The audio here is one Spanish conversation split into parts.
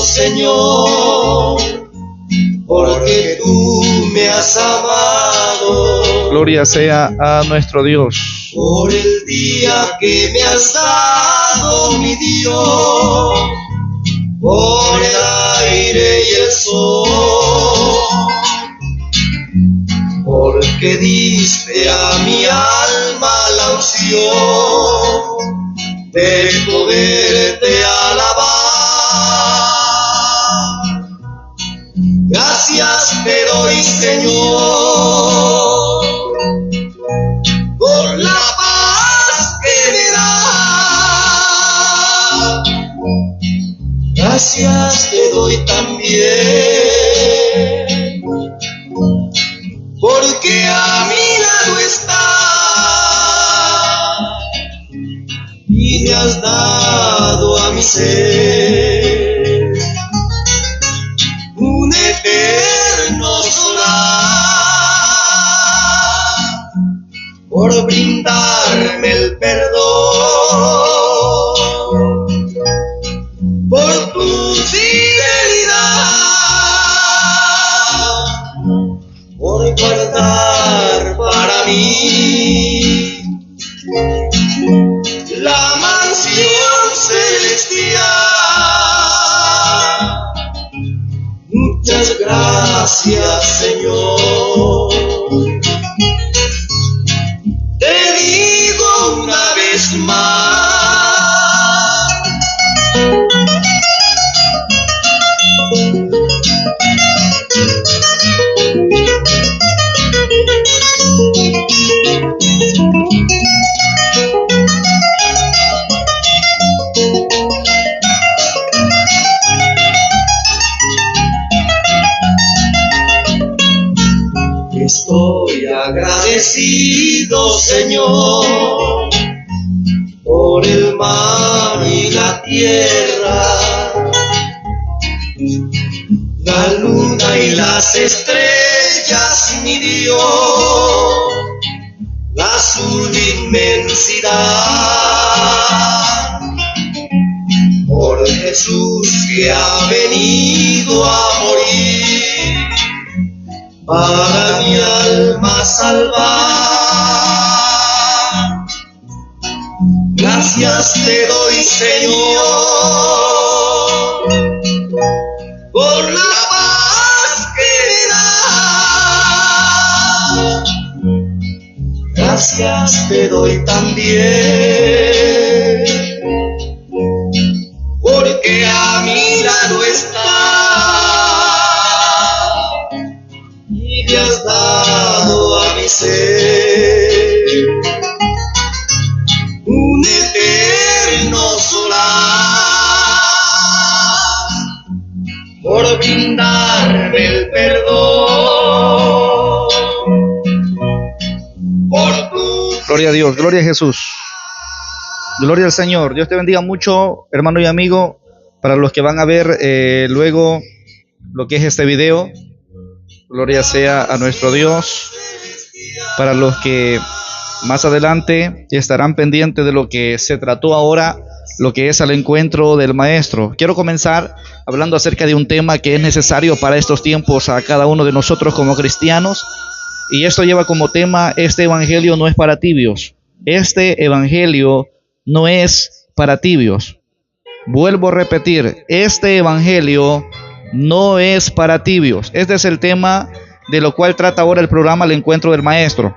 Señor, porque tú me has amado. Gloria sea a nuestro Dios. Por el día que me has dado, mi Dios, por el aire y el sol, porque diste a mi alma la unción de poderte alabar. Gracias te doy, Señor, por la paz que me da. Gracias te doy también, porque a mi lado estás y le has dado a mi ser un eterno solar, por brindarme el perdón, por tu fidelidad, por guardar para mí la mansión celestial. Muchas gracias, Señor. Te digo una vez más. Estoy agradecido, Señor, por el mar y la tierra, la luna y las estrellas, mi Dios, la azul inmensidad, por Jesús que ha venido a morir para mi alma salvar. Gracias te doy, Señor, por la paz que me das. Gracias te doy también, porque a mi lado estás y le has dado a mi ser un eterno solar, por brindarme el perdón, por tu... Gloria a Dios, gloria a Jesús. Gloria al Señor. Dios te bendiga mucho, hermano y amigo. Para los que van a ver luego lo que es este video, gloria sea a nuestro Dios. Para los que más adelante estarán pendientes de lo que se trató ahora, lo que es el encuentro del Maestro. Quiero comenzar hablando acerca de un tema que es necesario para estos tiempos a cada uno de nosotros como cristianos. Y esto lleva como tema: este evangelio no es para tibios. Este evangelio no es para tibios. Vuelvo a repetir, este evangelio no es para tibios. Este es el tema de lo cual trata ahora el programa El Encuentro del Maestro.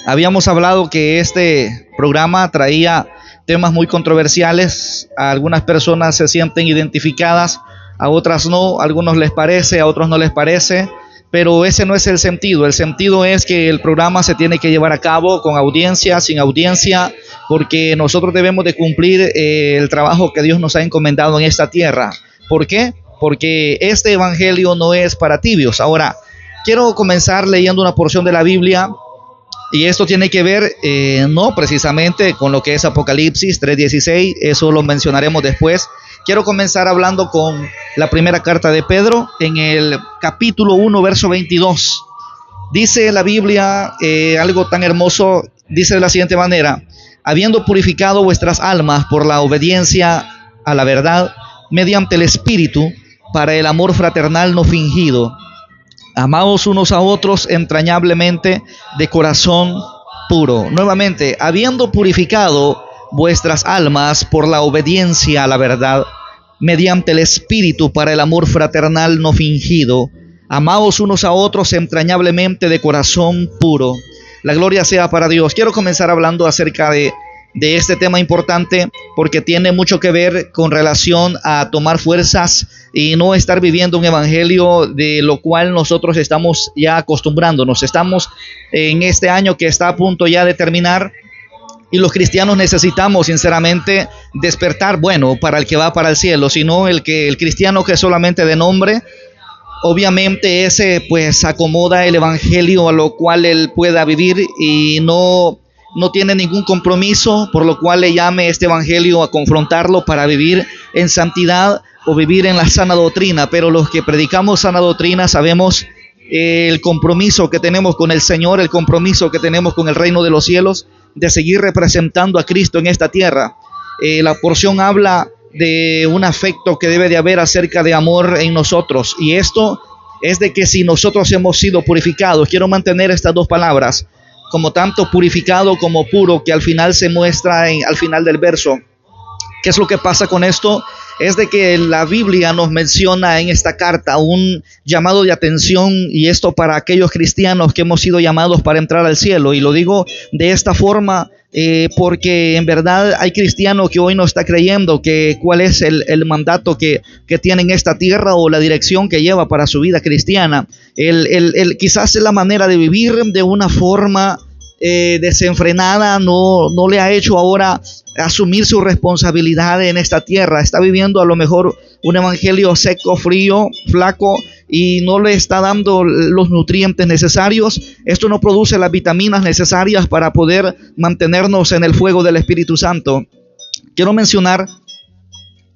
Habíamos hablado que este programa traía temas muy controversiales. A algunas personas se sienten identificadas, a otras no, a algunos les parece, a otros no les parece. Pero ese no es el sentido. El sentido es que el programa se tiene que llevar a cabo con audiencia, sin audiencia, porque nosotros debemos de cumplir el trabajo que Dios nos ha encomendado en esta tierra. ¿Por qué? Porque este evangelio no es para tibios. Ahora, quiero comenzar leyendo una porción de la Biblia, y esto tiene que ver no precisamente con lo que es Apocalipsis 3:16, eso lo mencionaremos después. Quiero comenzar hablando con la primera carta de Pedro, en el capítulo 1, verso 22. Dice la Biblia algo tan hermoso, dice de la siguiente manera: habiendo purificado vuestras almas por la obediencia a la verdad, mediante el Espíritu, para el amor fraternal no fingido. Amaos unos a otros entrañablemente de corazón puro. Nuevamente, habiendo purificado vuestras almas por la obediencia a la verdad, mediante el Espíritu para el amor fraternal no fingido, amaos unos a otros entrañablemente de corazón puro. La gloria sea para Dios. Quiero comenzar hablando acerca de este tema importante porque tiene mucho que ver con relación a tomar fuerzas y no estar viviendo un evangelio de lo cual nosotros estamos ya acostumbrándonos. Estamos en este año que está a punto ya de terminar y los cristianos necesitamos sinceramente despertar, bueno, para el que va para el cielo, sino el cristiano que es solamente de nombre. Obviamente ese pues acomoda el evangelio a lo cual él pueda vivir y no tiene ningún compromiso, por lo cual le llame este evangelio a confrontarlo para vivir en santidad o vivir en la sana doctrina. Pero los que predicamos sana doctrina sabemos el compromiso que tenemos con el Señor, el compromiso que tenemos con el reino de los cielos, de seguir representando a Cristo en esta tierra. La porción habla de un afecto que debe de haber acerca de amor en nosotros, y esto es de que si nosotros hemos sido purificados, quiero mantener estas dos palabras, como tanto purificado como puro, que al final se muestra al final del verso. ¿Qué es lo que pasa con esto? Es de que la Biblia nos menciona en esta carta un llamado de atención, y esto para aquellos cristianos que hemos sido llamados para entrar al cielo. Y lo digo de esta forma porque en verdad hay cristianos que hoy no está creyendo que cuál es el mandato que tiene en esta tierra o la dirección que lleva para su vida cristiana. Quizás la manera de vivir de una forma desenfrenada no le ha hecho ahora asumir su responsabilidad en esta tierra. Está viviendo a lo mejor un evangelio seco, frío, flaco, y no le está dando los nutrientes necesarios. Esto no produce las vitaminas necesarias para poder mantenernos en el fuego del Espíritu Santo. Quiero mencionar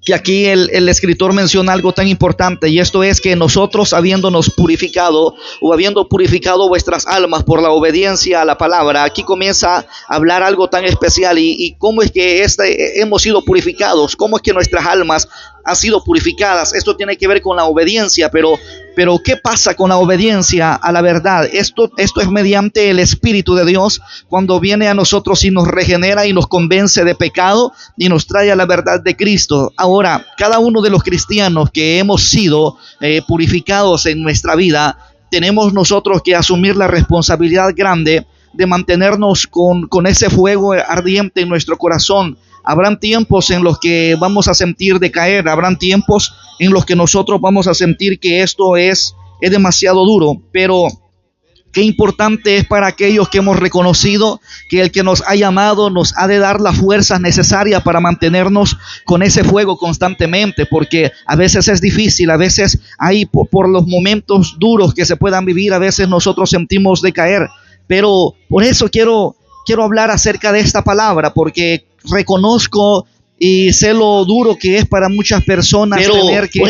que aquí el escritor menciona algo tan importante, y esto es que nosotros, habiéndonos purificado o habiendo purificado vuestras almas por la obediencia a la palabra, aquí comienza a hablar algo tan especial. Y cómo es que hemos sido purificados, cómo es que nuestras almas han sido purificadas. Esto tiene que ver con la obediencia, pero ¿qué pasa con la obediencia a la verdad? Esto es mediante el Espíritu de Dios, cuando viene a nosotros y nos regenera y nos convence de pecado y nos trae a la verdad de Cristo. Ahora, cada uno de los cristianos que hemos sido purificados en nuestra vida, tenemos nosotros que asumir la responsabilidad grande de mantenernos con ese fuego ardiente en nuestro corazón. Habrán tiempos en los que vamos a sentir decaer, habrán tiempos en los que nosotros vamos a sentir que esto es demasiado duro, pero qué importante es para aquellos que hemos reconocido que el que nos ha llamado nos ha de dar las fuerzas necesarias para mantenernos con ese fuego constantemente, porque a veces es difícil, a veces hay por los momentos duros que se puedan vivir, a veces nosotros sentimos decaer, pero por eso quiero hablar acerca de esta palabra, porque reconozco y sé lo duro que es para muchas personas tener que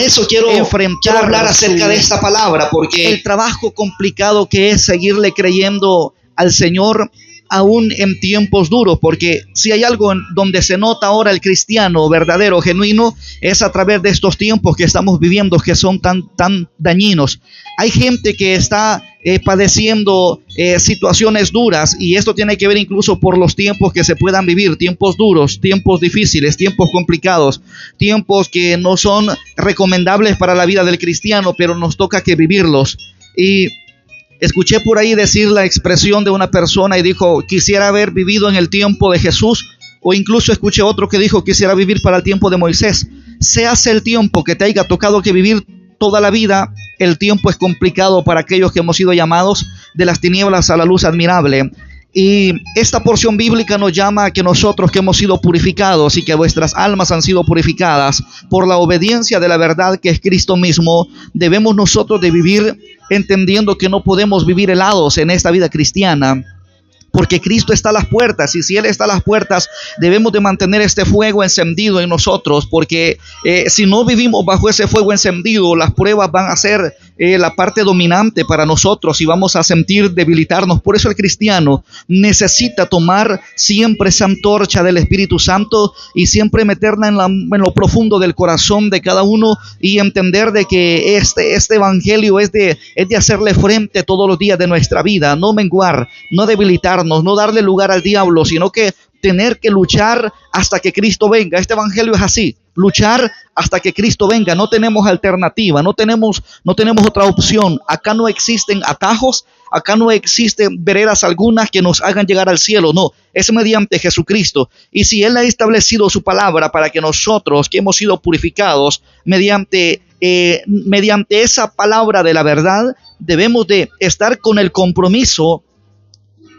enfrentar, hablar acerca de esta palabra, porque el trabajo complicado que es seguirle creyendo al Señor aún en tiempos duros, porque si hay algo en donde se nota ahora el cristiano verdadero, genuino, es a través de estos tiempos que estamos viviendo, que son tan dañinos. Hay gente que está padeciendo situaciones duras, y esto tiene que ver incluso por los tiempos que se puedan vivir, tiempos duros, tiempos difíciles, tiempos complicados, tiempos que no son recomendables para la vida del cristiano, pero nos toca que vivirlos. Y escuché por ahí decir la expresión de una persona y dijo: quisiera haber vivido en el tiempo de Jesús, o incluso escuché otro que dijo: quisiera vivir para el tiempo de Moisés. Se hace el tiempo que te haya tocado que vivir toda la vida, el tiempo es complicado para aquellos que hemos sido llamados de las tinieblas a la luz admirable. Y esta porción bíblica nos llama a que nosotros que hemos sido purificados y que vuestras almas han sido purificadas por la obediencia de la verdad que es Cristo mismo, debemos nosotros de vivir entendiendo que no podemos vivir helados en esta vida cristiana, porque Cristo está a las puertas, y si Él está a las puertas, debemos de mantener este fuego encendido en nosotros, porque si no vivimos bajo ese fuego encendido, las pruebas van a ser la parte dominante para nosotros y vamos a sentir debilitarnos. Por eso el cristiano necesita tomar siempre esa antorcha del Espíritu Santo y siempre meterla en lo profundo del corazón de cada uno y entender de que este evangelio es de hacerle frente todos los días de nuestra vida, no menguar, no debilitarnos, no darle lugar al diablo, sino que tener que luchar hasta que Cristo venga. Este evangelio es así, luchar hasta que Cristo venga. No tenemos alternativa, no tenemos otra opción. Acá no existen atajos, acá no existen veredas algunas que nos hagan llegar al cielo. No, es mediante Jesucristo. Y si Él ha establecido su palabra para que nosotros, que hemos sido purificados mediante esa palabra de la verdad, debemos de estar con el compromiso,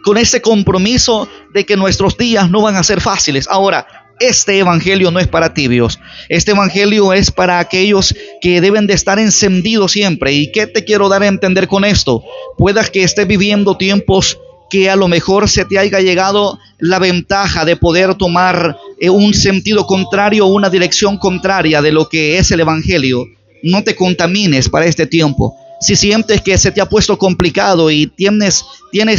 con ese compromiso de que nuestros días no van a ser fáciles. Ahora, este evangelio no es para tibios. Este evangelio es para aquellos que deben de estar encendidos siempre. ¿Y qué te quiero dar a entender con esto? Puedas que estés viviendo tiempos que a lo mejor se te haya llegado la ventaja de poder tomar un sentido contrario, una dirección contraria de lo que es el evangelio. No te contamines para este tiempo. Si sientes que se te ha puesto complicado y tienes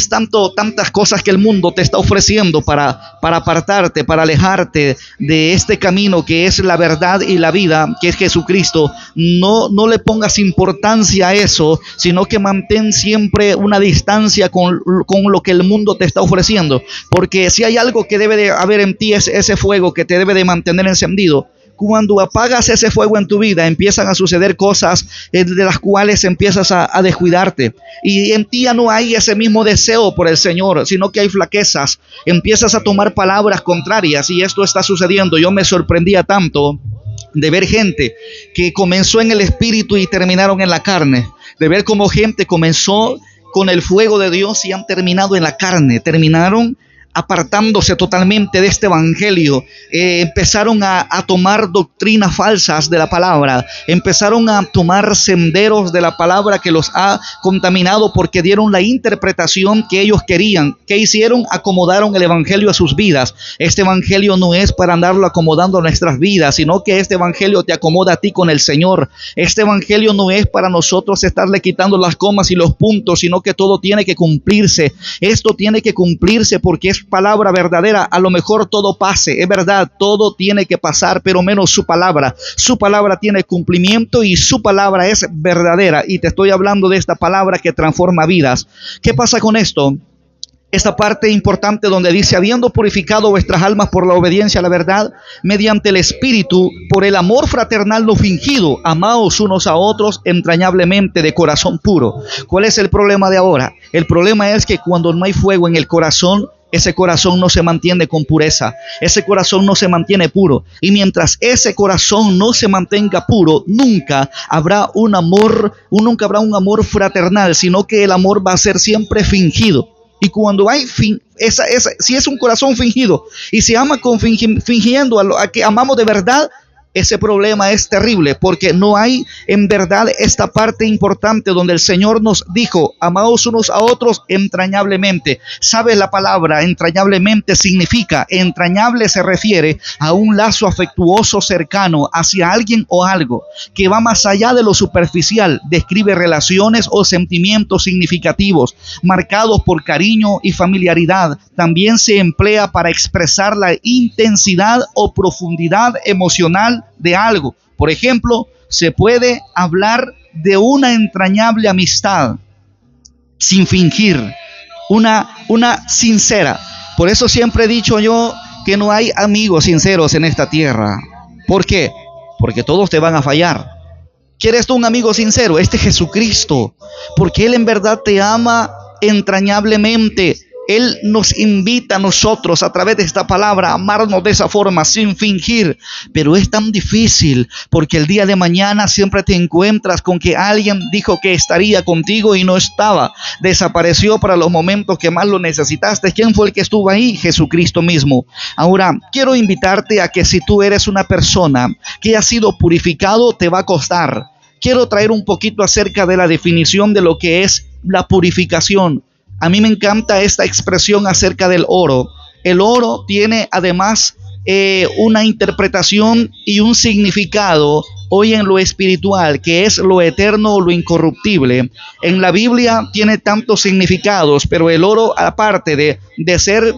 tantas cosas que el mundo te está ofreciendo para apartarte, para alejarte de este camino que es la verdad y la vida, que es Jesucristo, no le pongas importancia a eso, sino que mantén siempre una distancia con lo que el mundo te está ofreciendo. Porque si hay algo que debe de haber en ti, es ese fuego que te debe de mantener encendido. Cuando apagas ese fuego en tu vida, empiezan a suceder cosas de las cuales empiezas a descuidarte. Y en ti ya no hay ese mismo deseo por el Señor, sino que hay flaquezas. Empiezas a tomar palabras contrarias y esto está sucediendo. Yo me sorprendía tanto de ver gente que comenzó en el espíritu y terminaron en la carne. De ver cómo gente comenzó con el fuego de Dios y han terminado en la carne. Terminaron apartándose totalmente de este evangelio. Empezaron a tomar doctrinas falsas de la palabra, empezaron a tomar senderos de la palabra que los ha contaminado porque dieron la interpretación que ellos querían. ¿Qué hicieron? Acomodaron el evangelio a sus vidas. Este evangelio no es para andarlo acomodando a nuestras vidas, sino que este evangelio te acomoda a ti con el Señor. Este evangelio no es para nosotros estarle quitando las comas y los puntos, sino que todo tiene que cumplirse. Esto tiene que cumplirse porque es palabra verdadera. A lo mejor todo pase, es verdad, todo tiene que pasar, pero menos su palabra. Su palabra tiene cumplimiento y su palabra es verdadera. Y te estoy hablando de esta palabra que transforma vidas. ¿Qué pasa con esto? Esta parte importante donde dice: habiendo purificado vuestras almas por la obediencia a la verdad, mediante el Espíritu, por el amor fraternal no fingido, amaos unos a otros entrañablemente de corazón puro. ¿Cuál es el problema de ahora? El problema es que cuando no hay fuego en el corazón, ese corazón no se mantiene con pureza, ese corazón no se mantiene puro. Y mientras ese corazón no se mantenga puro, nunca habrá un amor fraternal, sino que el amor va a ser siempre fingido. Y cuando hay si es un corazón fingido y se ama fingiendo a que amamos de verdad, ese problema es terrible, porque no hay en verdad esta parte importante donde el Señor nos dijo: amaos unos a otros entrañablemente. ¿Sabes la palabra entrañablemente? Significa, entrañable se refiere a un lazo afectuoso cercano hacia alguien o algo que va más allá de lo superficial. Describe relaciones o sentimientos significativos marcados por cariño y familiaridad. También se emplea para expresar la intensidad o profundidad emocional de algo. Por ejemplo, se puede hablar de una entrañable amistad sin fingir, una sincera. Por eso siempre he dicho yo que no hay amigos sinceros en esta tierra. ¿Por qué? Porque todos te van a fallar. ¿Quieres tú un amigo sincero? Este es Jesucristo, porque Él en verdad te ama entrañablemente. Él nos invita a nosotros a través de esta palabra a amarnos de esa forma, sin fingir. Pero es tan difícil porque el día de mañana siempre te encuentras con que alguien dijo que estaría contigo y no estaba. Desapareció para los momentos que más lo necesitaste. ¿Quién fue el que estuvo ahí? Jesucristo mismo. Ahora, quiero invitarte a que si tú eres una persona que ha sido purificado, te va a costar. Quiero traer un poquito acerca de la definición de lo que es la purificación. A mí me encanta esta expresión acerca del oro. El oro tiene además una interpretación y un significado hoy en lo espiritual, que es lo eterno o lo incorruptible. En la Biblia tiene tantos significados, pero el oro, aparte de ser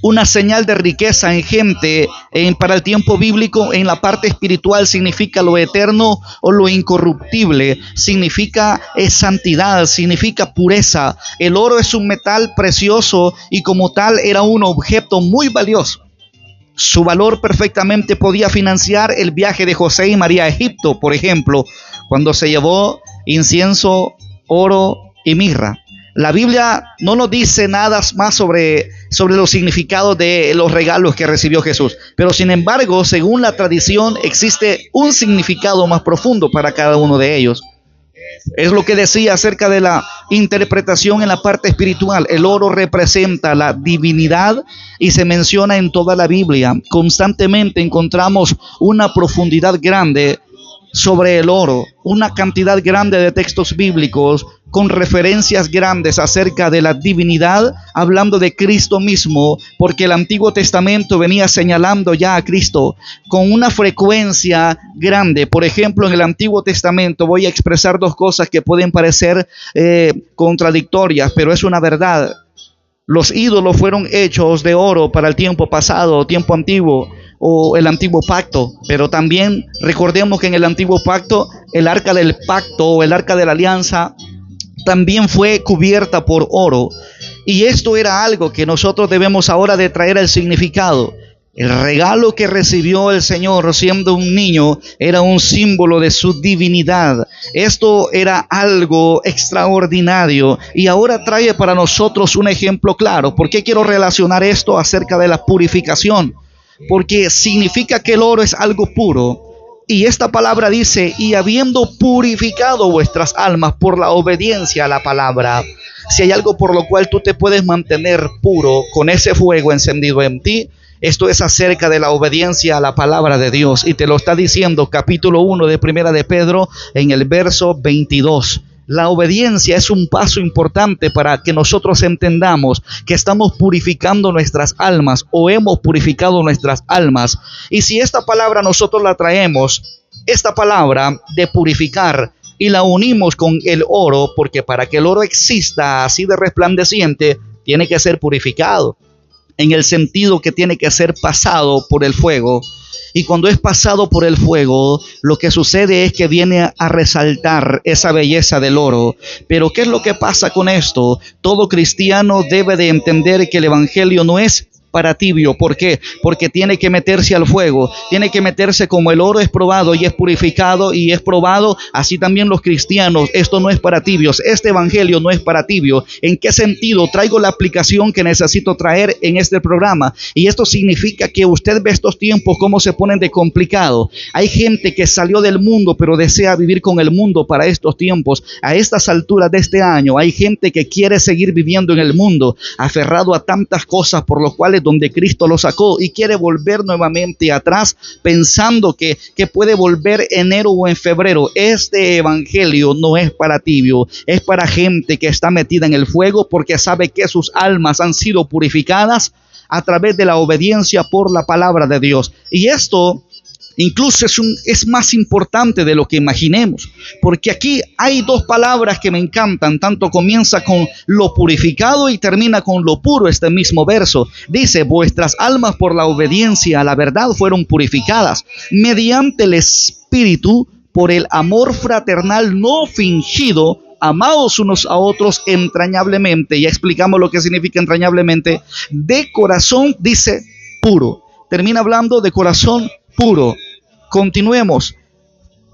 una señal de riqueza en gente para el tiempo bíblico, en la parte espiritual significa lo eterno o lo incorruptible, significa santidad, significa pureza. El oro es un metal precioso y como tal era un objeto muy valioso. Su valor perfectamente podía financiar el viaje de José y María a Egipto, por ejemplo, cuando se llevó incienso, oro y mirra. La Biblia no nos dice nada más sobre los significados de los regalos que recibió Jesús. Pero sin embargo, según la tradición, existe un significado más profundo para cada uno de ellos. Es lo que decía acerca de la interpretación en la parte espiritual. El oro representa la divinidad y se menciona en toda la Biblia. Constantemente encontramos una profundidad grande sobre el oro, una cantidad grande de textos bíblicos con referencias grandes acerca de la divinidad, hablando de Cristo mismo, porque el Antiguo Testamento venía señalando ya a Cristo con una frecuencia grande. Por ejemplo, en el Antiguo Testamento voy a expresar dos cosas que pueden parecer contradictorias, pero es una verdad. Los ídolos fueron hechos de oro para el tiempo pasado, tiempo antiguo, o el antiguo pacto, pero también recordemos que en el antiguo pacto el arca del pacto o el arca de la alianza también fue cubierta por oro, y esto era algo que nosotros debemos ahora de traer el significado. El regalo que recibió el Señor siendo un niño era un símbolo de su divinidad. Esto era algo extraordinario y ahora trae para nosotros un ejemplo claro. ¿Por qué quiero relacionar esto acerca de la purificación? Porque significa que el oro es algo puro. Y esta palabra dice, y habiendo purificado vuestras almas por la obediencia a la palabra. Si hay algo por lo cual tú te puedes mantener puro con ese fuego encendido en ti, esto es acerca de la obediencia a la palabra de Dios. Y te lo está diciendo capítulo 1 de Primera de Pedro en el verso 22. La obediencia es un paso importante para que nosotros entendamos que estamos purificando nuestras almas o hemos purificado nuestras almas. Y si esta palabra nosotros la traemos, esta palabra de purificar, y la unimos con el oro, porque para que el oro exista así de resplandeciente, tiene que ser purificado, en el sentido que tiene que ser pasado por el fuego. Y cuando es pasado por el fuego, lo que sucede es que viene a resaltar esa belleza del oro. Pero ¿qué es lo que pasa con esto? Todo cristiano debe de entender que el evangelio no es para tibio. ¿Por qué? Porque tiene que meterse al fuego, tiene que meterse como el oro es probado y es purificado y es probado, así también los cristianos. Esto no es para tibios, este evangelio no es para tibio. ¿En qué sentido? Traigo la aplicación que necesito traer en este programa, y esto significa que usted ve estos tiempos cómo se ponen de complicado. Hay gente que salió del mundo pero desea vivir con el mundo para estos tiempos. A estas alturas de este año hay gente que quiere seguir viviendo en el mundo, aferrado a tantas cosas por lo cuales donde Cristo lo sacó, y quiere volver nuevamente atrás pensando que puede volver enero o en febrero. Este evangelio no es para tibio, es para gente que está metida en el fuego porque sabe que sus almas han sido purificadas a través de la obediencia por la palabra de Dios. Y esto incluso es más importante de lo que imaginemos, porque aquí hay dos palabras que me encantan. Tanto comienza con lo purificado y termina con lo puro. Este mismo verso dice: vuestras almas por la obediencia a la verdad fueron purificadas mediante el Espíritu por el amor fraternal no fingido. Amaos unos a otros entrañablemente. Ya explicamos lo que significa entrañablemente. De corazón, dice, puro. Termina hablando de corazón puro. Continuemos.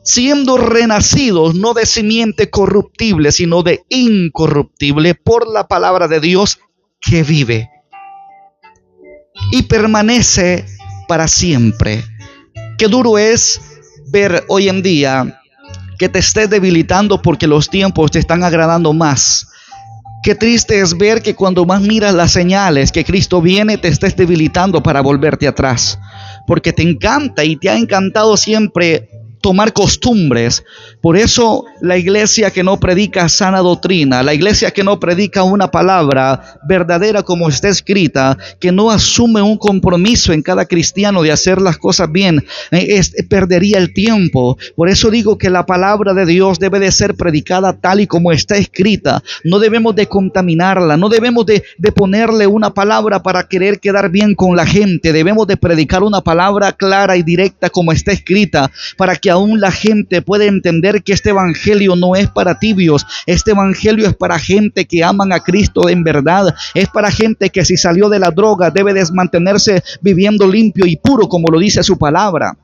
Siendo renacidos no de simiente corruptible, sino de incorruptible, por la palabra de Dios que vive y permanece para siempre. Qué duro es ver hoy en día que te estés debilitando porque los tiempos te están agradando más. Qué triste es ver que cuando más miras las señales que Cristo viene, te estés debilitando para volverte atrás. Porque te encanta y te ha encantado siempre tomar costumbres. Por eso la iglesia que no predica sana doctrina, la iglesia que no predica una palabra verdadera como está escrita, que no asume un compromiso en cada cristiano de hacer las cosas bien, perdería el tiempo. Por eso digo que la palabra de Dios debe de ser predicada tal y como está escrita. No debemos de contaminarla, no debemos de ponerle una palabra para querer quedar bien con la gente. Debemos de predicar una palabra clara y directa como está escrita, para que aún la gente pueda entender que este evangelio no es para tibios. Este evangelio es para gente que aman a Cristo en verdad. Es para gente que si salió de la droga debe de mantenerse viviendo limpio y puro como lo dice su palabra.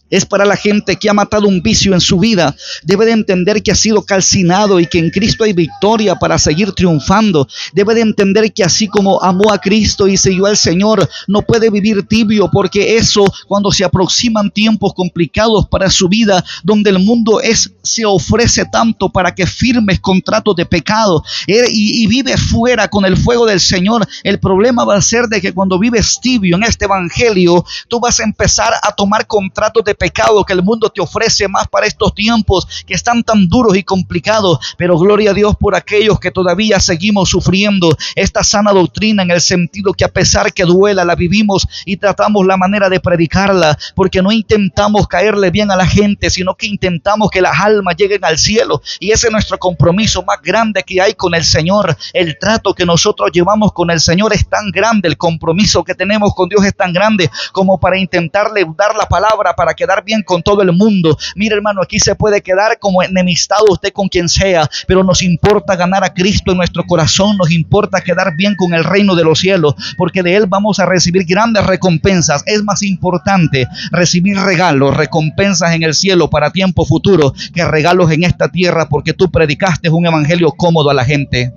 Es para la gente que ha matado un vicio en su vida. Debe de entender que ha sido calcinado y que en Cristo hay victoria para seguir triunfando. Debe de entender que así como amó a Cristo y siguió al Señor, no puede vivir tibio, porque eso, cuando se aproximan tiempos complicados para su vida, donde el mundo se ofrece tanto para que firmes contratos de pecado y vives fuera con el fuego del Señor, el problema va a ser de que cuando vives tibio en este evangelio, tú vas a empezar a tomar contratos de pecado que el mundo te ofrece más para estos tiempos que están tan duros y complicados. Pero gloria a Dios por aquellos que todavía seguimos sufriendo esta sana doctrina, en el sentido que a pesar que duela, la vivimos y tratamos la manera de predicarla, porque no intentamos caerle bien a la gente, sino que intentamos que las almas lleguen al cielo. Y ese es nuestro compromiso más grande que hay con el Señor. El trato que nosotros llevamos con el Señor es tan grande, el compromiso que tenemos con Dios es tan grande, como para intentarle dar la palabra para quedar bien con todo el mundo. Mire, hermano, aquí se puede quedar como enemistado usted con quien sea, pero nos importa ganar a Cristo en nuestro corazón. Nos importa quedar bien con el reino de los cielos, porque de Él vamos a recibir grandes recompensas. Es más importante recibir regalos, recompensas en el cielo para tiempo futuro, que regalos en esta tierra, porque tú predicaste un evangelio cómodo a la gente.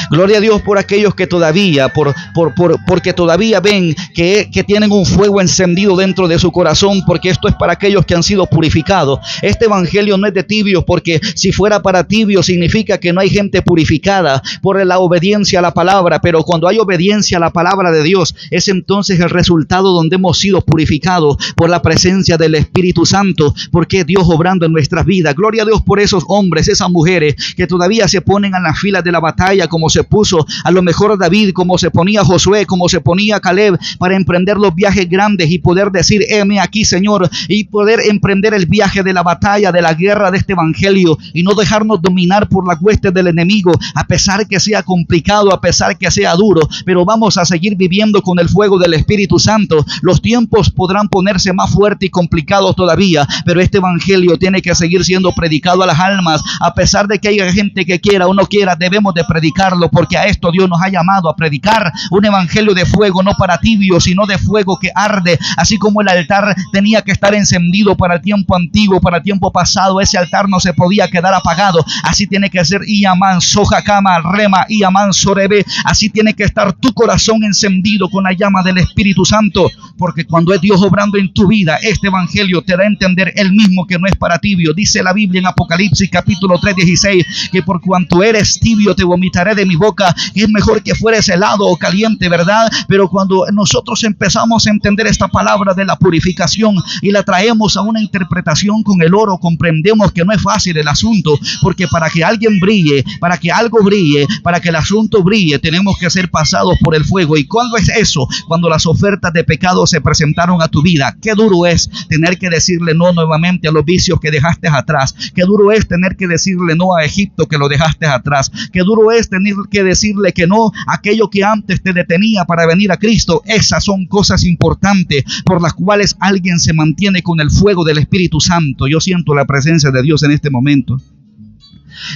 Gloria a Dios por aquellos que todavía, porque todavía ven que tienen un fuego encendido dentro de su corazón, porque esto es para aquellos que han sido purificados. Este evangelio no es de tibios, porque si fuera para tibios significa que no hay gente purificada por la obediencia a la palabra. Pero cuando hay obediencia a la palabra de Dios, es entonces el resultado donde hemos sido purificados por la presencia del Espíritu Santo, porque es Dios obrando en nuestras vidas. Gloria a Dios por esos hombres, esas mujeres que todavía se ponen en las filas de la batalla, como se puso a lo mejor David, como se ponía Josué, como se ponía Caleb, para emprender los viajes grandes y poder decir: heme aquí, Señor, y poder emprender el viaje de la batalla, de la guerra de este evangelio, y no dejarnos dominar por la hueste del enemigo, a pesar que sea complicado, a pesar que sea duro. Pero vamos a seguir viviendo con el fuego del Espíritu Santo. Los tiempos podrán ponerse más fuertes y complicados todavía, pero este evangelio tiene que seguir siendo predicado a las almas, a pesar de que haya gente que quiera o no quiera. Debemos de predicarlo, porque a esto Dios nos ha llamado, a predicar un evangelio de fuego, no para tibios, sino de fuego que arde. Así como el altar tenía que estar encendido para el tiempo antiguo, para el tiempo pasado, ese altar no se podía quedar apagado. Así tiene que ser Iaman Sojakama Rema Iaman Sorebe. Así tiene que estar tu corazón encendido con la llama del Espíritu Santo, porque cuando es Dios obrando en tu vida, este evangelio te da a entender él mismo que no es para tibio. Dice la Biblia en Apocalipsis capítulo 3:16, que por cuanto eres tibio te vomitaré de mi boca. Es mejor que fueres helado o caliente, ¿verdad? Pero cuando nosotros empezamos a entender esta palabra de la purificación y la traemos a una interpretación con el oro, comprendemos que no es fácil el asunto, porque para que alguien brille, para que algo brille, para que el asunto brille, tenemos que ser pasados por el fuego. ¿Y cuándo es eso? Cuando las ofertas de pecado se presentaron a tu vida. Qué duro es tener que decirle no nuevamente a los vicios que dejaste atrás. Qué duro es tener que decirle no a Egipto, que lo dejaste atrás. Qué duro es tener que decirle que no a aquello que antes te detenía para venir a Cristo. Esas son cosas importantes por las cuales alguien se mantiene con el fuego del Espíritu Santo. Yo siento la presencia de Dios en este momento.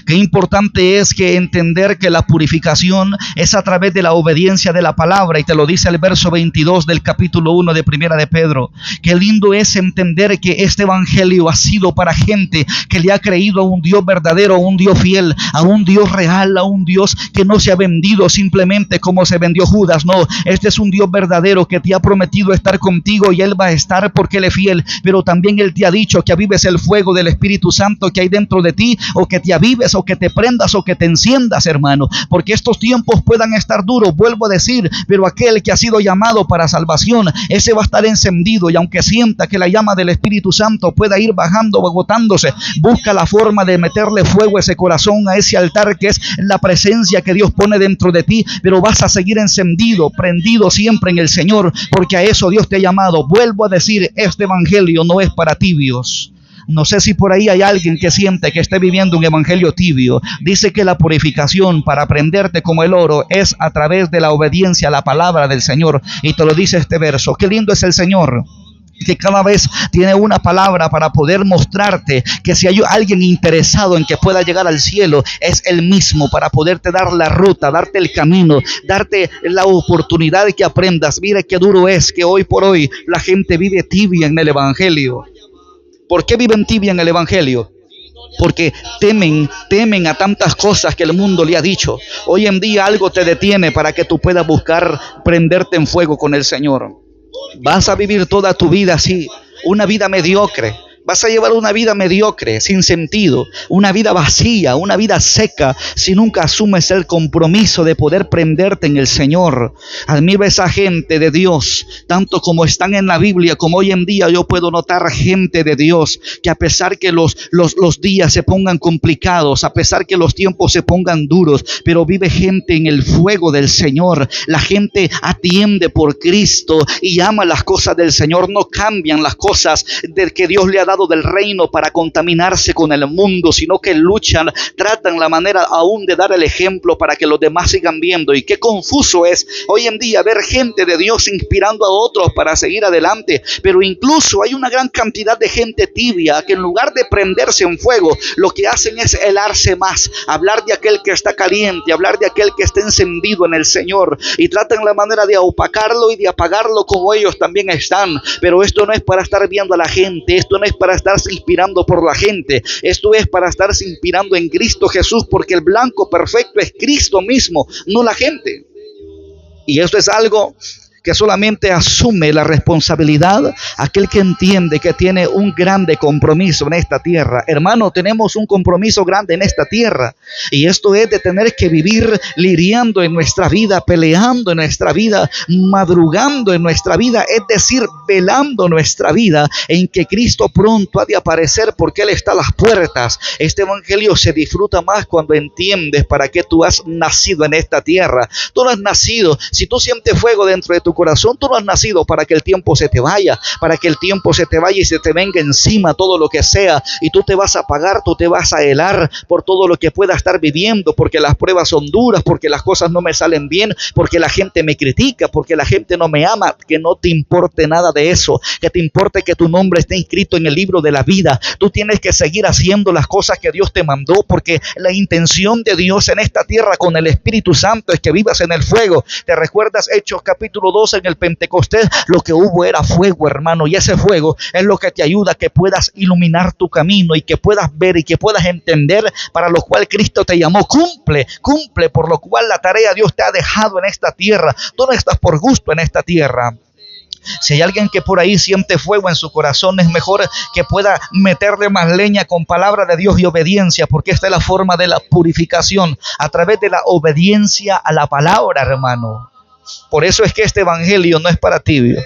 Qué importante es que entender que la purificación es a través de la obediencia de la palabra, y te lo dice el verso 22 del capítulo 1 de Primera de Pedro. Qué lindo es entender que este evangelio ha sido para gente que le ha creído a un Dios verdadero, a un Dios fiel, a un Dios real, a un Dios que no se ha vendido simplemente como se vendió Judas. No, este es un Dios verdadero que te ha prometido estar contigo, y Él va a estar porque Él es fiel. Pero también Él te ha dicho que avives el fuego del Espíritu Santo que hay dentro de ti, o que te avives avives o que te prendas o que te enciendas, hermano, porque estos tiempos puedan estar duros, vuelvo a decir, pero aquel que ha sido llamado para salvación, ese va a estar encendido, y aunque sienta que la llama del Espíritu Santo pueda ir bajando o agotándose, busca la forma de meterle fuego a ese corazón, a ese altar que es la presencia que Dios pone dentro de ti, pero vas a seguir encendido, prendido siempre en el Señor, porque a eso Dios te ha llamado. Vuelvo a decir, este evangelio no es para tibios. No sé si por ahí hay alguien que siente que esté viviendo un evangelio tibio. Dice que la purificación para prenderte como el oro es a través de la obediencia a la palabra del Señor. Y te lo dice este verso. Qué lindo es el Señor, que cada vez tiene una palabra para poder mostrarte que si hay alguien interesado en que pueda llegar al cielo, es Él mismo, para poderte dar la ruta, darte el camino, darte la oportunidad de que aprendas. Mire qué duro es que hoy por hoy la gente vive tibia en el evangelio. ¿Por qué viven tibia en el evangelio? Porque temen a tantas cosas que el mundo le ha dicho. Hoy en día algo te detiene para que tú puedas buscar prenderte en fuego con el Señor. Vas a vivir toda tu vida así, una vida mediocre. Vas a llevar una vida mediocre, sin sentido, una vida vacía, una vida seca, si nunca asumes el compromiso de poder prenderte en el Señor. Admiro a esa gente de Dios, tanto como están en la Biblia, como hoy en día yo puedo notar gente de Dios, que a pesar que los días se pongan complicados, a pesar que los tiempos se pongan duros, pero vive gente en el fuego del Señor. La gente atiende por Cristo y ama las cosas del Señor, no cambian las cosas del que Dios le ha dado del reino para contaminarse con el mundo, sino que luchan, tratan la manera aún de dar el ejemplo para que los demás sigan viendo. Y qué confuso es hoy en día ver gente de Dios inspirando a otros para seguir adelante, pero incluso hay una gran cantidad de gente tibia que en lugar de prenderse en fuego, lo que hacen es helarse más, hablar de aquel que está caliente, hablar de aquel que está encendido en el Señor, y tratan la manera de opacarlo y de apagarlo como ellos también están. Pero esto no es para estar viendo a la gente, esto no es para estarse inspirando por la gente, esto es para estarse inspirando en Cristo Jesús, porque el blanco perfecto es Cristo mismo, no la gente. Y esto es algo que solamente asume la responsabilidad aquel que entiende que tiene un grande compromiso en esta tierra. Hermano, tenemos un compromiso grande en esta tierra, y esto es de tener que vivir lidiando en nuestra vida, peleando en nuestra vida, madrugando en nuestra vida, es decir, velando nuestra vida en que Cristo pronto ha de aparecer, porque Él está a las puertas. Este evangelio se disfruta más cuando entiendes para qué tú has nacido en esta tierra. Tú no has nacido, si tú sientes fuego dentro de tu corazón, tú no has nacido para que el tiempo se te vaya, para que el tiempo se te vaya y se te venga encima todo lo que sea, y tú te vas a apagar, tú te vas a helar por todo lo que pueda estar viviendo, porque las pruebas son duras, porque las cosas no me salen bien, porque la gente me critica, porque la gente no me ama. Que no te importe nada de eso, que te importe que tu nombre esté inscrito en el libro de la vida. Tú tienes que seguir haciendo las cosas que Dios te mandó, porque la intención de Dios en esta tierra con el Espíritu Santo es que vivas en el fuego. ¿Te recuerdas Hechos capítulo 2 en el Pentecostés? Lo que hubo era fuego, hermano, y ese fuego es lo que te ayuda a que puedas iluminar tu camino y que puedas ver y que puedas entender para lo cual Cristo te llamó. Cumple por lo cual la tarea Dios te ha dejado en esta tierra. Tú no estás por gusto en esta tierra. Si hay alguien que por ahí siente fuego en su corazón, es mejor que pueda meterle más leña con palabra de Dios y obediencia, porque esta es la forma de la purificación, a través de la obediencia a la palabra, hermano. Por eso es que este evangelio no es para tibios.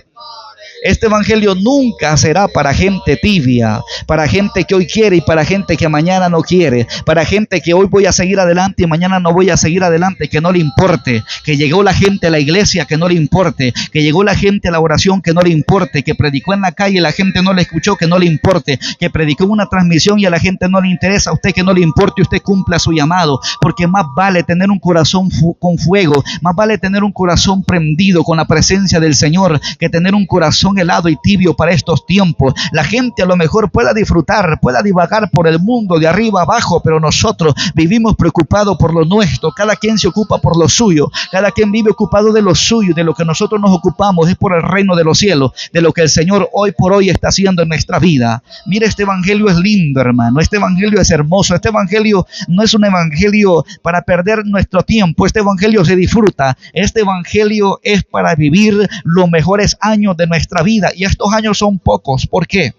Este evangelio nunca será para gente tibia, para gente que hoy quiere y para gente que mañana no quiere, para gente que hoy voy a seguir adelante y mañana no voy a seguir adelante, que no le importe, que llegó la gente a la iglesia, que no le importe, que llegó la gente a la oración, que no le importe, que predicó en la calle y la gente no le escuchó, que no le importe, que predicó en una transmisión y a la gente no le interesa, a usted que no le importe, usted cumpla su llamado, porque más vale tener un corazón con fuego, más vale tener un corazón prendido con la presencia del Señor, que tener un corazón helado y tibio para estos tiempos. La gente a lo mejor pueda disfrutar, pueda divagar por el mundo de arriba abajo, pero nosotros vivimos preocupados por lo nuestro. Cada quien se ocupa por lo suyo, cada quien vive ocupado de lo suyo. De lo que nosotros nos ocupamos es por el reino de los cielos, de lo que el Señor hoy por hoy está haciendo en nuestra vida. Mira, este evangelio es lindo, hermano, este evangelio es hermoso, este evangelio no es un evangelio para perder nuestro tiempo, este evangelio se disfruta, este evangelio es para vivir los mejores años de nuestra vida, y estos años son pocos. ¿Por qué?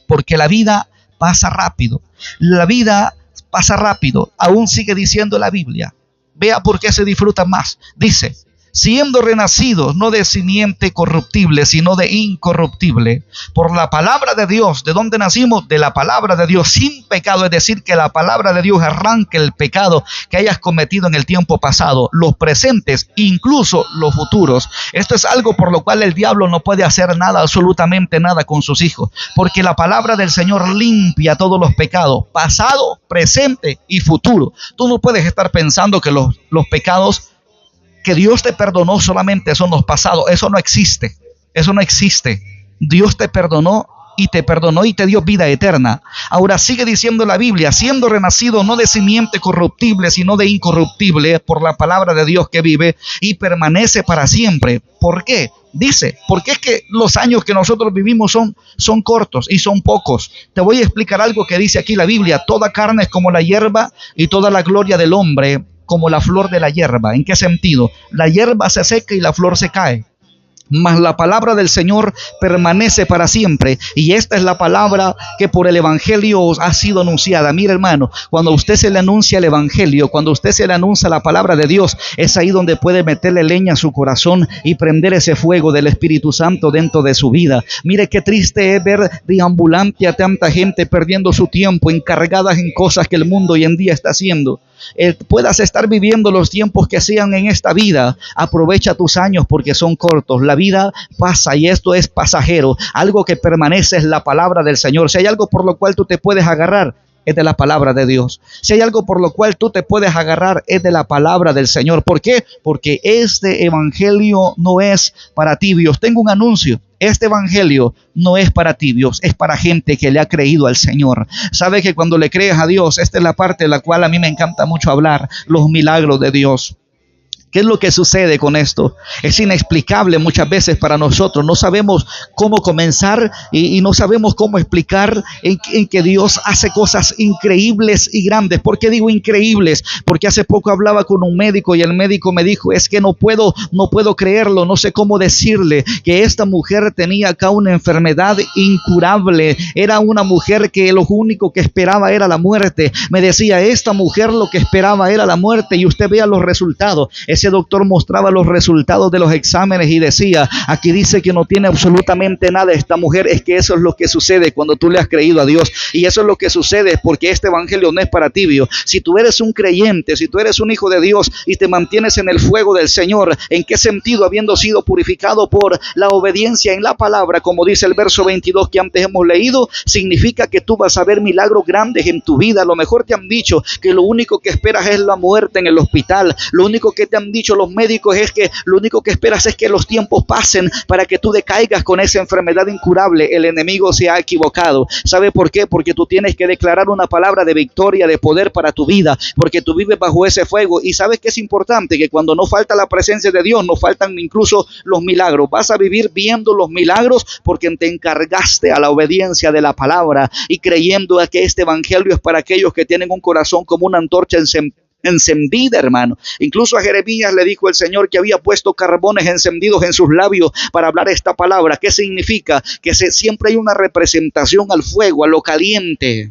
Porque la vida pasa rápido, la vida pasa rápido. Aún sigue diciendo la Biblia. Vea por qué se disfruta más. Dice, siendo renacidos no de simiente corruptible, sino de incorruptible, por la palabra de Dios. ¿De dónde nacimos? De la palabra de Dios, sin pecado. Es decir, que la palabra de Dios arranque el pecado que hayas cometido en el tiempo pasado, los presentes, incluso los futuros. Esto es algo por lo cual el diablo no puede hacer nada, absolutamente nada con sus hijos, porque la palabra del Señor limpia todos los pecados, pasado, presente y futuro. Tú no puedes estar pensando que los pecados que Dios te perdonó solamente son los pasados. Eso no existe. Eso no existe. Dios te perdonó y te dio vida eterna. Ahora sigue diciendo la Biblia, siendo renacido no de simiente corruptible, sino de incorruptible, por la palabra de Dios que vive y permanece para siempre. ¿Por qué? Dice, porque es que los años que nosotros vivimos son cortos y son pocos. Te voy a explicar algo que dice aquí la Biblia. Toda carne es como la hierba y toda la gloria del hombre como la flor de la hierba. ¿En qué sentido? La hierba se seca y la flor se cae, mas la palabra del Señor permanece para siempre. Y esta es la palabra que por el evangelio os ha sido anunciada. Mira, hermano, cuando a usted se le anuncia el evangelio, cuando a usted se le anuncia la palabra de Dios, es ahí donde puede meterle leña a su corazón y prender ese fuego del Espíritu Santo dentro de su vida. Mire qué triste es ver deambulante a tanta gente perdiendo su tiempo encargadas en cosas que el mundo hoy en día está haciendo. Puedas estar viviendo los tiempos que sean en esta vida. Aprovecha tus años porque son cortos. La vida pasa y esto es pasajero. Algo que permanece es la palabra del Señor. Si hay algo por lo cual tú te puedes agarrar, es de la palabra de Dios. Si hay algo por lo cual tú te puedes agarrar, es de la palabra del Señor. ¿Por qué? Porque este evangelio no es para tibios. Tengo un anuncio. Este evangelio no es para tibios, es para gente que le ha creído al Señor. Sabe que cuando le crees a Dios, esta es la parte de la cual a mí me encanta mucho hablar, los milagros de Dios. ¿Qué es lo que sucede con esto? Es inexplicable muchas veces para nosotros. No sabemos cómo comenzar y no sabemos cómo explicar en que Dios hace cosas increíbles y grandes. ¿Por qué digo increíbles? Porque hace poco hablaba con un médico y el médico me dijo, es que no puedo creerlo, no sé cómo decirle, que esta mujer tenía acá una enfermedad incurable. Era una mujer que lo único que esperaba era la muerte. Me decía, esta mujer lo que esperaba era la muerte y usted vea los resultados. Ese doctor mostraba los resultados de los exámenes y decía, aquí dice que no tiene absolutamente nada esta mujer. Es que eso es lo que sucede cuando tú le has creído a Dios. Y eso es lo que sucede porque este evangelio no es para tibio. Si tú eres un creyente, si tú eres un hijo de Dios y te mantienes en el fuego del Señor, ¿en qué sentido? Habiendo sido purificado por la obediencia en la palabra, como dice el verso 22 que antes hemos leído, significa que tú vas a ver milagros grandes en tu vida. A lo mejor te han dicho que lo único que esperas es la muerte en el hospital. Lo único que te han dicho los médicos es que lo único que esperas es que los tiempos pasen para que tú decaigas con esa enfermedad incurable. El enemigo se ha equivocado. ¿Sabe por qué? Porque tú tienes que declarar una palabra de victoria, de poder para tu vida, porque tú vives bajo ese fuego. Y sabes que es importante que cuando no falta la presencia de Dios, no faltan incluso los milagros. Vas a vivir viendo los milagros porque te encargaste a la obediencia de la palabra y creyendo a que este evangelio es para aquellos que tienen un corazón como una antorcha encendida, hermano. Incluso a Jeremías le dijo el Señor que había puesto carbones encendidos en sus labios para hablar esta palabra. ¿Qué significa? Que siempre hay una representación al fuego, a lo caliente.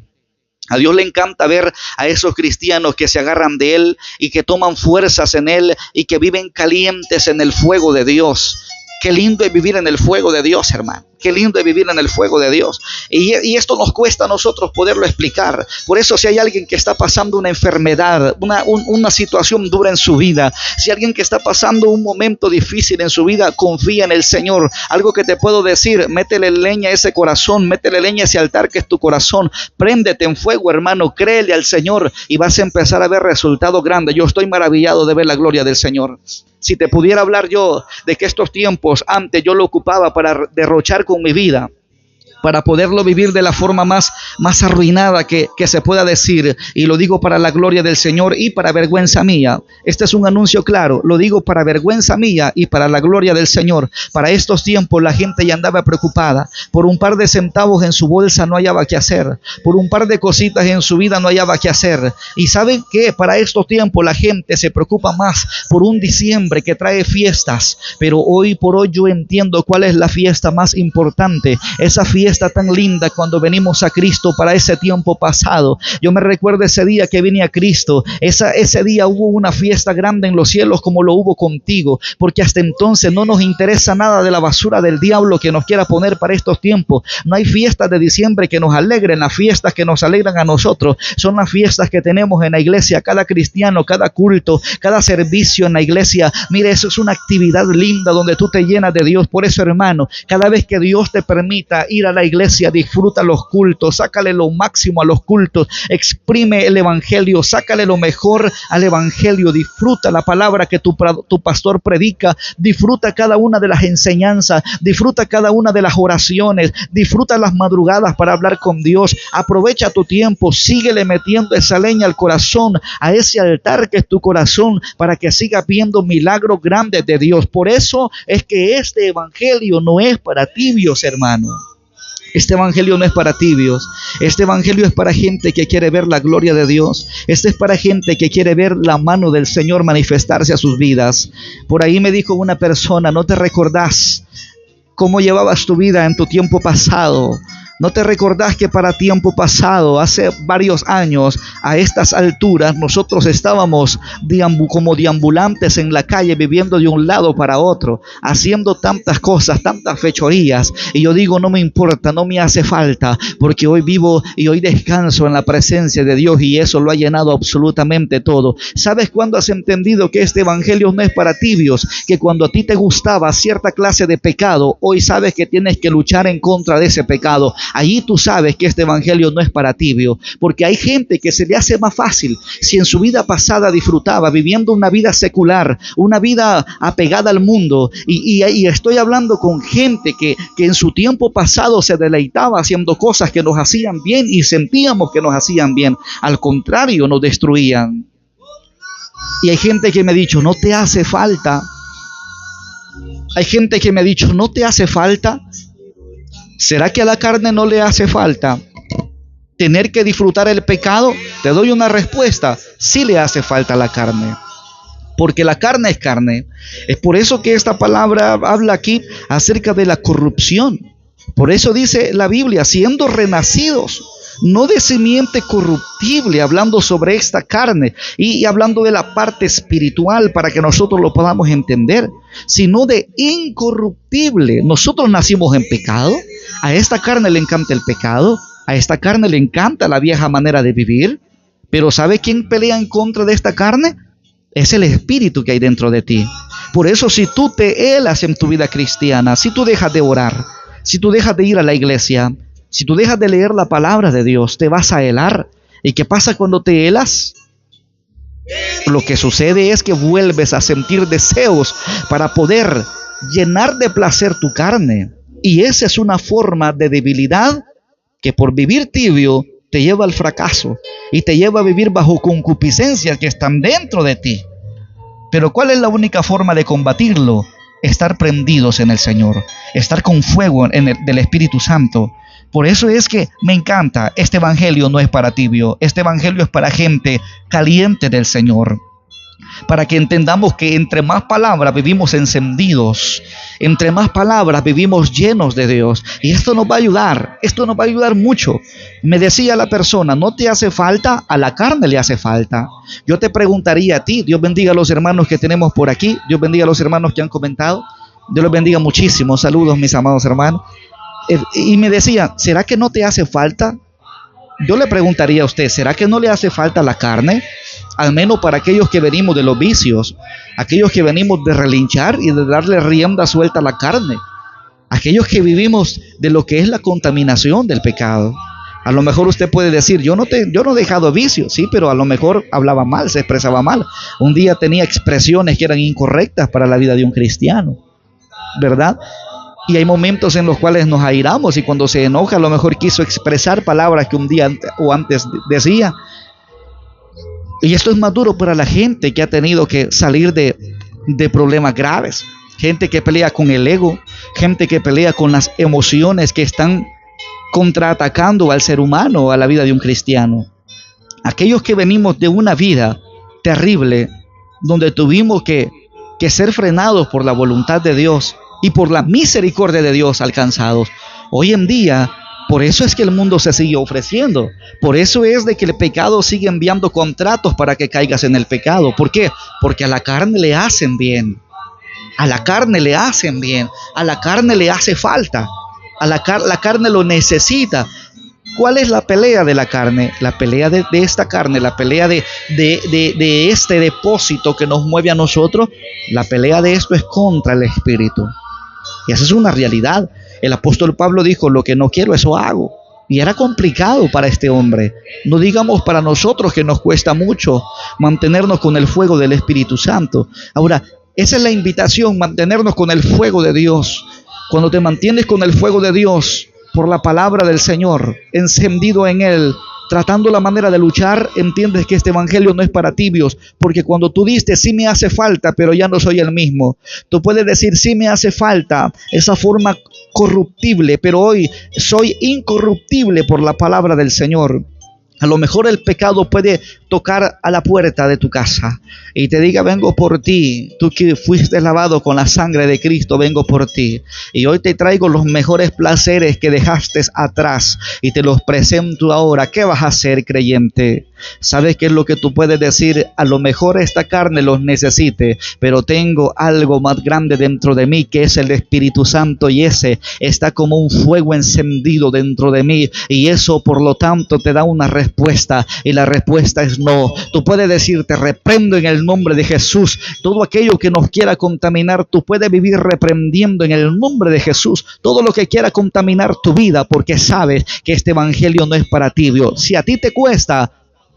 A Dios le encanta ver a esos cristianos que se agarran de Él y que toman fuerzas en Él y que viven calientes en el fuego de Dios. Qué lindo es vivir en el fuego de Dios, hermano. Qué lindo es vivir en el fuego de Dios. Y esto nos cuesta a nosotros poderlo explicar. Por eso si hay alguien que está pasando una enfermedad, una situación dura en su vida, si alguien que está pasando un momento difícil en su vida, confía en el Señor. Algo que te puedo decir, métele leña a ese corazón, métele leña a ese altar que es tu corazón. Préndete en fuego, hermano, créele al Señor y vas a empezar a ver resultados grandes. Yo estoy maravillado de ver la gloria del Señor. Si te pudiera hablar yo de que estos tiempos antes yo lo ocupaba para derrochar con mi vida, para poderlo vivir de la forma más arruinada que se pueda decir, y lo digo para la gloria del Señor y para vergüenza mía. Este es un anuncio claro, lo digo para vergüenza mía y para la gloria del Señor. Para estos tiempos la gente ya andaba preocupada, por un par de centavos en su bolsa no hallaba qué hacer, por un par de cositas en su vida no hallaba qué hacer. Y ¿saben qué? Para estos tiempos la gente se preocupa más por un diciembre que trae fiestas, pero hoy por hoy yo entiendo cuál es la fiesta más importante. Esa fiesta fiesta tan linda cuando venimos a Cristo para ese tiempo pasado. Yo me recuerdo ese día que vine a Cristo. Ese día hubo una fiesta grande en los cielos como lo hubo contigo, porque hasta entonces no nos interesa nada de la basura del diablo que nos quiera poner para estos tiempos. No hay fiestas de diciembre que nos alegren. Las fiestas que nos alegran a nosotros son las fiestas que tenemos en la iglesia, cada cristiano, cada culto, cada servicio en la iglesia. Mire, eso es una actividad linda donde tú te llenas de Dios. Por eso, hermano, cada vez que Dios te permita ir a la iglesia, disfruta los cultos, sácale lo máximo a los cultos, exprime el evangelio, sácale lo mejor al evangelio, disfruta la palabra que tu pastor predica, disfruta cada una de las enseñanzas, disfruta cada una de las oraciones, disfruta las madrugadas para hablar con Dios. Aprovecha tu tiempo, síguele metiendo esa leña al corazón, a ese altar que es tu corazón, para que siga viendo milagros grandes de Dios. Por eso es que este evangelio no es para tibios, hermano. Este evangelio no es para tibios. Este evangelio es para gente que quiere ver la gloria de Dios. Este es para gente que quiere ver la mano del Señor manifestarse a sus vidas. Por ahí me dijo una persona: ¿no te recordás cómo llevabas tu vida en tu tiempo pasado? ¿No te recordás que para tiempo pasado, hace varios años, a estas alturas, nosotros estábamos como deambulantes en la calle, viviendo de un lado para otro, haciendo tantas cosas, tantas fechorías? Y yo digo, no me importa, no me hace falta, porque hoy vivo y hoy descanso en la presencia de Dios, y eso lo ha llenado absolutamente todo. ¿Sabes cuándo has entendido que este evangelio no es para tibios? Que cuando a ti te gustaba cierta clase de pecado, hoy sabes que tienes que luchar en contra de ese pecado. Allí tú sabes que este evangelio no es para tibio, porque hay gente que se le hace más fácil. Si en su vida pasada disfrutaba viviendo una vida secular, una vida apegada al mundo, y estoy hablando con gente que en su tiempo pasado se deleitaba haciendo cosas que nos hacían bien y sentíamos que nos hacían bien, al contrario, nos destruían. Y hay gente que me ha dicho, no te hace falta. Hay gente que me ha dicho, no te hace falta. ¿Será que a la carne no le hace falta tener que disfrutar el pecado? Te doy una respuesta: sí le hace falta a la carne, porque la carne es carne. Es por eso que esta palabra habla aquí acerca de la corrupción. Por eso dice la Biblia, siendo renacidos, no de simiente corruptible, hablando sobre esta carne y hablando de la parte espiritual para que nosotros lo podamos entender, sino de incorruptible. Nosotros nacimos en pecado, a esta carne le encanta el pecado, a esta carne le encanta la vieja manera de vivir, pero ¿sabe quién pelea en contra de esta carne? Es el espíritu que hay dentro de ti. Por eso, si tú te helas en tu vida cristiana, si tú dejas de orar, si tú dejas de ir a la iglesia, si tú dejas de leer la palabra de Dios, te vas a helar. ¿Y qué pasa cuando te helas? Lo que sucede es que vuelves a sentir deseos para poder llenar de placer tu carne. Y esa es una forma de debilidad que por vivir tibio te lleva al fracaso y te lleva a vivir bajo concupiscencias que están dentro de ti. Pero ¿cuál es la única forma de combatirlo? Estar prendidos en el Señor, estar con fuego del Espíritu Santo. Por eso es que me encanta, este evangelio no es para tibio, este evangelio es para gente caliente del Señor. Para que entendamos que entre más palabras vivimos encendidos, entre más palabras vivimos llenos de Dios. Y esto nos va a ayudar mucho. Me decía la persona, ¿no te hace falta? A la carne le hace falta. Yo te preguntaría a ti, Dios bendiga a los hermanos que tenemos por aquí, Dios bendiga a los hermanos que han comentado, Dios los bendiga muchísimo, saludos mis amados hermanos. Y me decía, ¿será que no te hace falta? Yo le preguntaría a usted, ¿será que no le hace falta la carne? Al menos para aquellos que venimos de los vicios, aquellos que venimos de relinchar y de darle rienda suelta a la carne, aquellos que vivimos de lo que es la contaminación del pecado. A lo mejor usted puede decir, yo no he dejado vicios, sí, pero a lo mejor hablaba mal, se expresaba mal. Un día tenía expresiones que eran incorrectas para la vida de un cristiano, ¿verdad? Y hay momentos en los cuales nos airamos y cuando se enoja a lo mejor quiso expresar palabras que un día o antes decía. Y esto es más duro para la gente que ha tenido que salir de problemas graves. Gente que pelea con el ego, gente que pelea con las emociones que están contraatacando al ser humano, a la vida de un cristiano. Aquellos que venimos de una vida terrible, donde tuvimos que ser frenados por la voluntad de Dios y por la misericordia de Dios alcanzados. Hoy en día Por eso es que el mundo se sigue ofreciendo. Por eso es de que el pecado sigue enviando contratos para que caigas en el pecado. ¿Por qué? Porque a la carne le hacen bien. A la carne le hacen bien. A la carne le hace falta. La carne lo necesita. ¿Cuál es la pelea de la carne? La pelea de esta carne, la pelea de este depósito que nos mueve a nosotros. La pelea de esto es contra el espíritu. Y esa es una realidad. El apóstol Pablo dijo, lo que no quiero, eso hago. Y era complicado para este hombre. No digamos para nosotros que nos cuesta mucho mantenernos con el fuego del Espíritu Santo. Ahora, esa es la invitación, mantenernos con el fuego de Dios. Cuando te mantienes con el fuego de Dios, por la palabra del Señor, encendido en Él, tratando la manera de luchar, entiendes que este evangelio no es para tibios, porque cuando tú diste, sí me hace falta, pero ya no soy el mismo. Tú puedes decir, sí me hace falta esa forma corruptible, pero hoy soy incorruptible por la palabra del Señor. A lo mejor el pecado puede tocar a la puerta de tu casa y te diga, vengo por ti, tú que fuiste lavado con la sangre de Cristo, vengo por ti. Y hoy te traigo los mejores placeres que dejaste atrás y te los presento ahora. ¿Qué vas a hacer, creyente? ¿Sabes qué es lo que tú puedes decir? A lo mejor esta carne los necesite, pero tengo algo más grande dentro de mí, que es el Espíritu Santo, y ese está como un fuego encendido dentro de mí, y eso por lo tanto te da una respuesta, y la respuesta es no. Tú puedes decir, te reprendo en el nombre de Jesús. Todo aquello que nos quiera contaminar, tú puedes vivir reprendiendo en el nombre de Jesús todo lo que quiera contaminar tu vida, porque sabes que este evangelio no es para tibio. Si a ti te cuesta,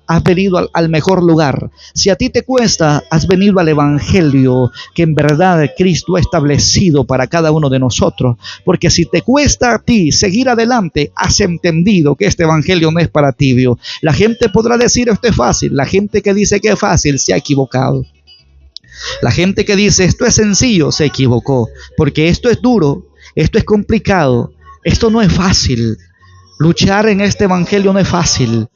has venido al mejor lugar. Si a ti te cuesta, has venido al evangelio que en verdad Cristo ha establecido para cada uno de nosotros. Porque si te cuesta a ti seguir adelante, has entendido que este evangelio no es para tibio. La gente podrá decir esto es fácil. La gente que dice que es fácil se ha equivocado. La gente que dice esto es sencillo se equivocó. Porque esto es duro, esto es complicado, esto no es fácil. Luchar en este evangelio no es fácil.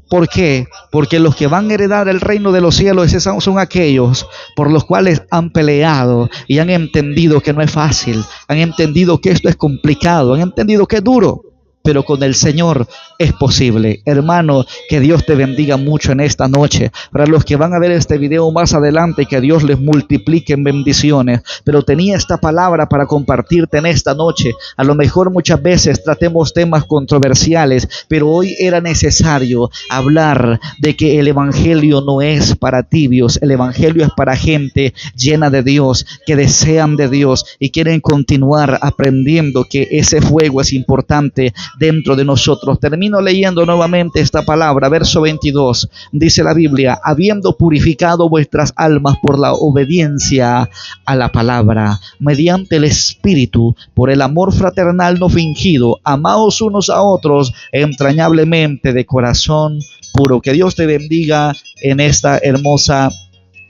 ¿Por qué? Porque los que van a heredar el reino de los cielos son aquellos por los cuales han peleado y han entendido que no es fácil, han entendido que esto es complicado, han entendido que es duro, pero con el Señor es posible. Hermano, que Dios te bendiga mucho en esta noche. Para los que van a ver este video más adelante, que Dios les multiplique en bendiciones. Pero tenía esta palabra para compartirte en esta noche. A lo mejor muchas veces tratemos temas controversiales, pero hoy era necesario hablar de que el evangelio no es para tibios. El evangelio es para gente llena de Dios, que desean de Dios y quieren continuar aprendiendo que ese fuego es importante dentro de nosotros. Termino leyendo nuevamente esta palabra, verso 22. Dice la Biblia, habiendo purificado vuestras almas por la obediencia a la palabra, mediante el Espíritu, por el amor fraternal no fingido, amaos unos a otros entrañablemente de corazón puro. Que Dios te bendiga en esta hermosa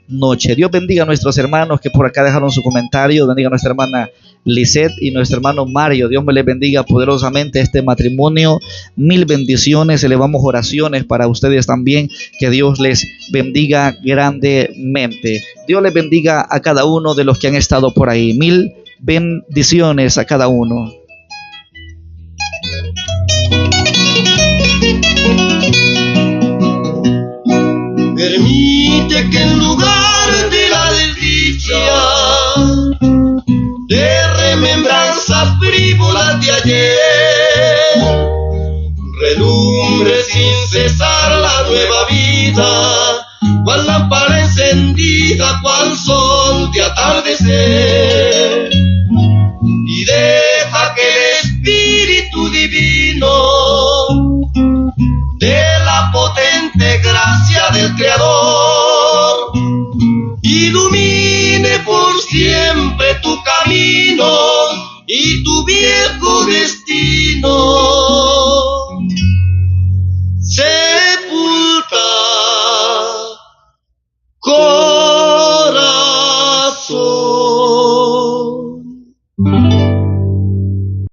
noche. Dios bendiga a nuestros hermanos que por acá dejaron su comentario. Bendiga a nuestra hermana Lisette y nuestro hermano Mario. Dios me les bendiga poderosamente este matrimonio. Mil bendiciones. Elevamos oraciones para ustedes también. Que Dios les bendiga grandemente. Dios les bendiga a cada uno de los que han estado por ahí. Mil bendiciones a cada uno. Permite que en lugar de la desdicha, de remembranzas frívolas de ayer, relumbre sin cesar la nueva vida, cual lámpara encendida, cual sol de atardecer. Y deja que el Espíritu Divino de la potente gracia del Creador ilumine por siempre tu camino y tu bien